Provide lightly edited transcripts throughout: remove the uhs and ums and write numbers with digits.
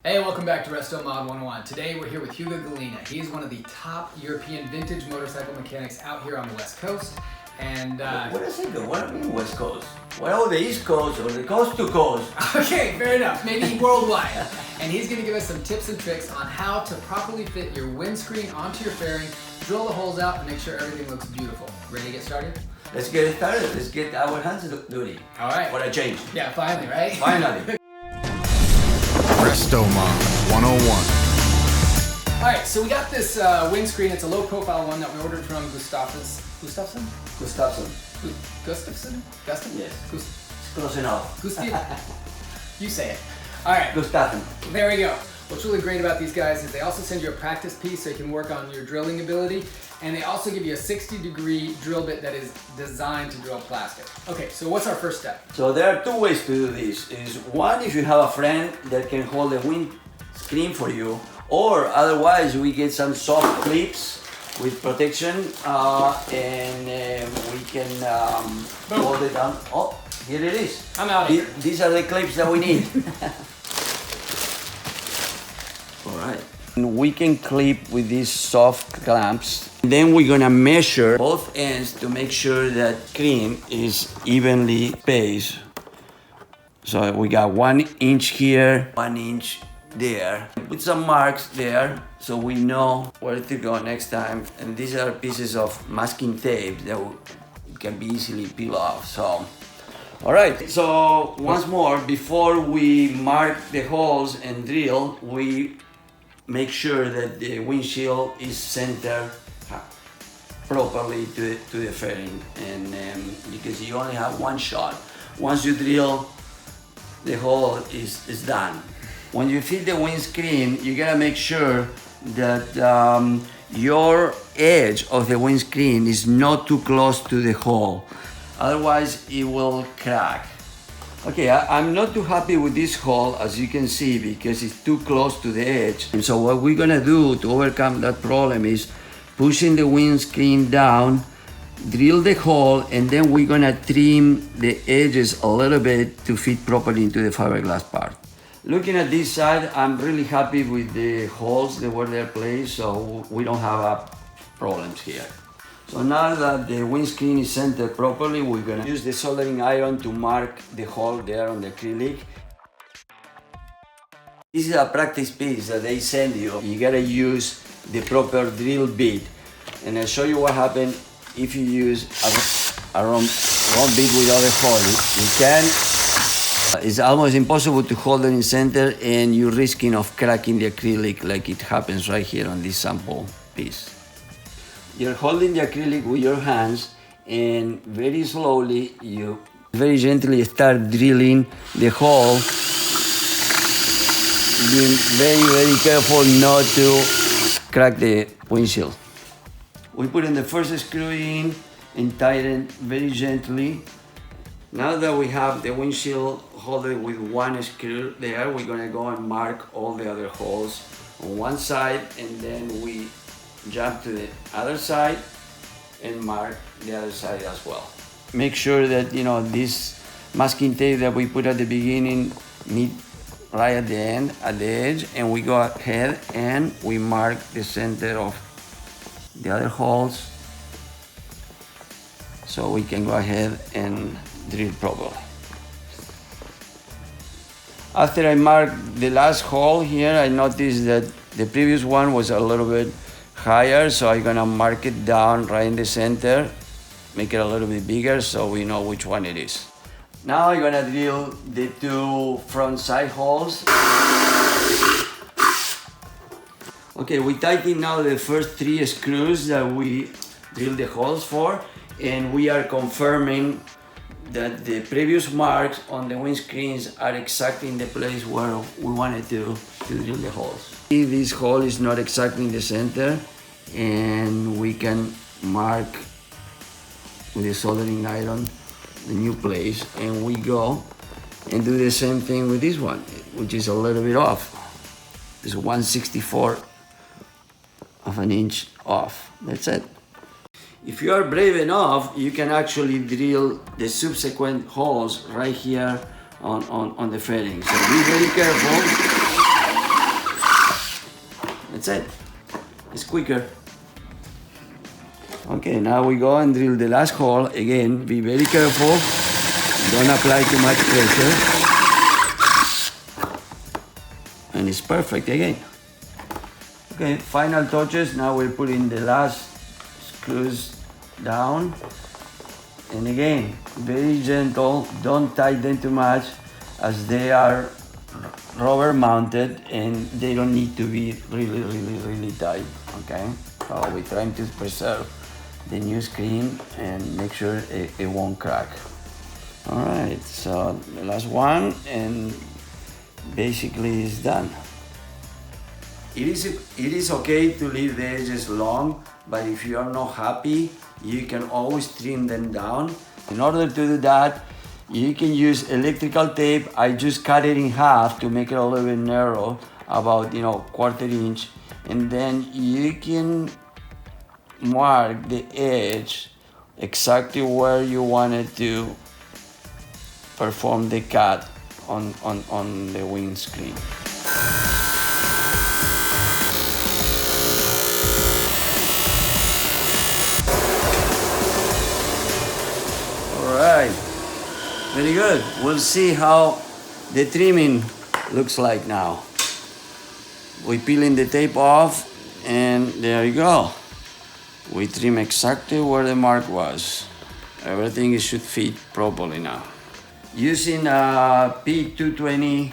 Hey, welcome back to RESTOMOD 101. Today we're here with Hugo Gallina. He's one of the top European vintage motorcycle mechanics out here on the West Coast. And Wait a second, what do you mean West Coast? Well, the East Coast or the coast to coast? Okay, fair enough. Maybe worldwide. And he's going to give us some tips and tricks on how to properly fit your windscreen onto your fairing, drill the holes out, and make sure everything looks beautiful. Ready to get started? Let's get started. Let's get our hands dirty. All right. For a change. Yeah, finally, right? Finally. RESTOMOD 101. All right, so we got this windscreen. It's a low-profile one that we ordered from Gustafsson? Gustafsson. Gustafsson? Yes. It's close enough. You say it. All right. Gustafsson. There we go. What's really great about these guys is they also send you a practice piece so you can work on your drilling ability, and they also give you a 60-degree drill bit that is designed to drill plastic. Okay, so what's our first step? So there are two ways to do this. Is one, if you have a friend that can hold the windscreen for you, or otherwise we get some soft clips with protection and we can hold it down. Oh, here it is. I'm out of here. These are the clips that we need. Alright. We can clip with these soft clamps. Then we're gonna measure both ends to make sure that screen is evenly spaced. So we got 1 inch here, 1 inch there. Put some marks there so we know where to go next time. And these are pieces of masking tape that can be easily peel off. So, all right. So once more, before we mark the holes and drill, we make sure that the windshield is centered properly to the fairing, and because you only have one shot. Once you drill, the hole is done. When you fit the windscreen, you gotta make sure that your edge of the windscreen is not too close to the hole. Otherwise, it will crack. Okay, I'm not too happy with this hole, as you can see, because it's too close to the edge. And so what we're gonna do to overcome that problem is pushing the windscreen down, drill the hole, and then we're gonna trim the edges a little bit to fit properly into the fiberglass part. Looking at this side, I'm really happy with the holes that were there placed, so we don't have problems here. So now that the windscreen is centered properly, we're gonna use the soldering iron to mark the hole there on the acrylic. This is a practice piece that they send you. You gotta use the proper drill bit. And I'll show you what happens if you use a wrong bit without a hole. You can. It's almost impossible to hold it in center, and you're risking of cracking the acrylic like it happens right here on this sample piece. You're holding the acrylic with your hands, and very slowly, you very gently start drilling the hole, being very, very careful not to crack the windshield. We put in the first screw in and tighten very gently. Now that we have the windshield holder with one screw there, we're gonna go and mark all the other holes on one side, and then we jump to the other side and mark the other side as well. Make sure that, you know, this masking tape that we put at the beginning meet right at the end, at the edge, and we go ahead and we mark the center of the other holes so we can go ahead and drill properly. After I marked the last hole here, I noticed that the previous one was a little bit higher, so I'm gonna mark it down right in the center, make it a little bit bigger so we know which one it is. Now I'm gonna drill the two front side holes. Okay, we tighten now the first 3 screws that we drilled the holes for, and we are confirming that the previous marks on the windscreens are exactly in the place where we wanted to drill the holes. If this hole is not exactly in the center, and we can mark with the soldering iron the new place, and we go and do the same thing with this one, which is a little bit off. It's 1/64 of an inch off. That's it. If you are brave enough, you can actually drill the subsequent holes right here on the fairing. So be very careful. that's it. It's quicker. Okay, now we go and drill the last hole. Again, be very careful. Don't apply too much pressure. And it's perfect again. Okay, final touches. Now we're putting the last screws down. And again, very gentle. Don't tighten too much as they are rubber mounted and they don't need to be really tight, okay? So we're trying to preserve the new screen and make sure it won't crack. All right, so the last one, and basically it's done. It is okay to leave the edges long, but if you are not happy, you can always trim them down. In order to do that, you can use electrical tape. I just cut it in half to make it a little bit narrow, about 1/4 inch, and then you can mark the edge exactly where you wanted to perform the cut on the windscreen. All right. Very good. We'll see how the trimming looks like now. We're peeling the tape off, and there you go. We trim exactly where the mark was. Everything should fit properly now. Using P220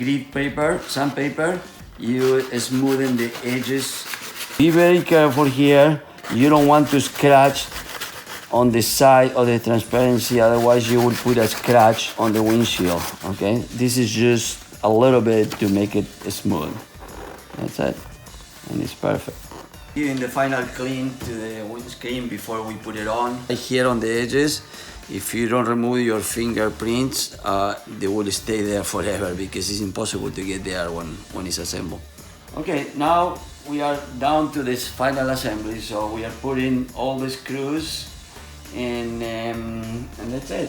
grit paper, sandpaper, you smoothen the edges. Be very careful here. You don't want to scratch on the side of the transparency, otherwise you would put a scratch on the windshield, okay? This is just a little bit to make it smooth. That's it, and it's perfect. Giving the final clean to the windscreen before we put it on. Here on the edges, if you don't remove your fingerprints, they will stay there forever because it's impossible to get there when it's assembled. Okay, now we are down to this final assembly, so we are putting all the screws and that's it.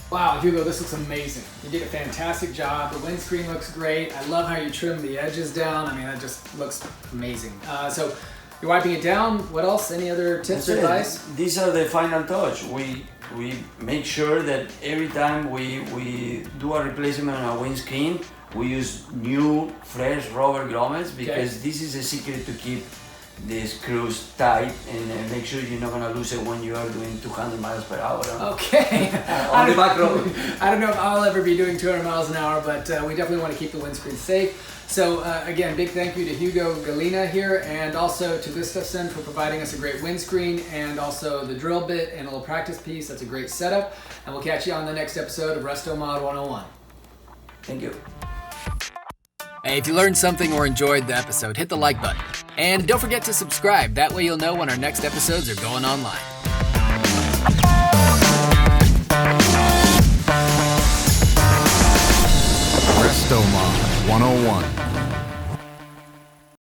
Wow, Hugo, this looks amazing. You did a fantastic job. The windscreen looks great. I love how you trimmed the edges down. I mean, that just looks amazing. So you're wiping it down. What else? Any other tips or advice? These are the final touch. We make sure that every time we do a replacement on a windscreen, we use new, fresh rubber grommets because this is a secret to keep the screws tight and make sure you're not going to lose it when you are doing 200 miles per hour. Okay. On the back road. I don't know if I'll ever be doing 200 miles an hour, but we definitely want to keep the windscreen safe. So again, big thank you to Hugo Gallina here, and also to GUSTAFFSON for providing us a great windscreen and also the drill bit and a little practice piece. That's a great setup. And we'll catch you on the next episode of RESTOMOD 101. Thank you. Hey, if you learned something or enjoyed the episode, hit the like button. And don't forget to subscribe. That way you'll know when our next episodes are going online. RESTOMOD 101.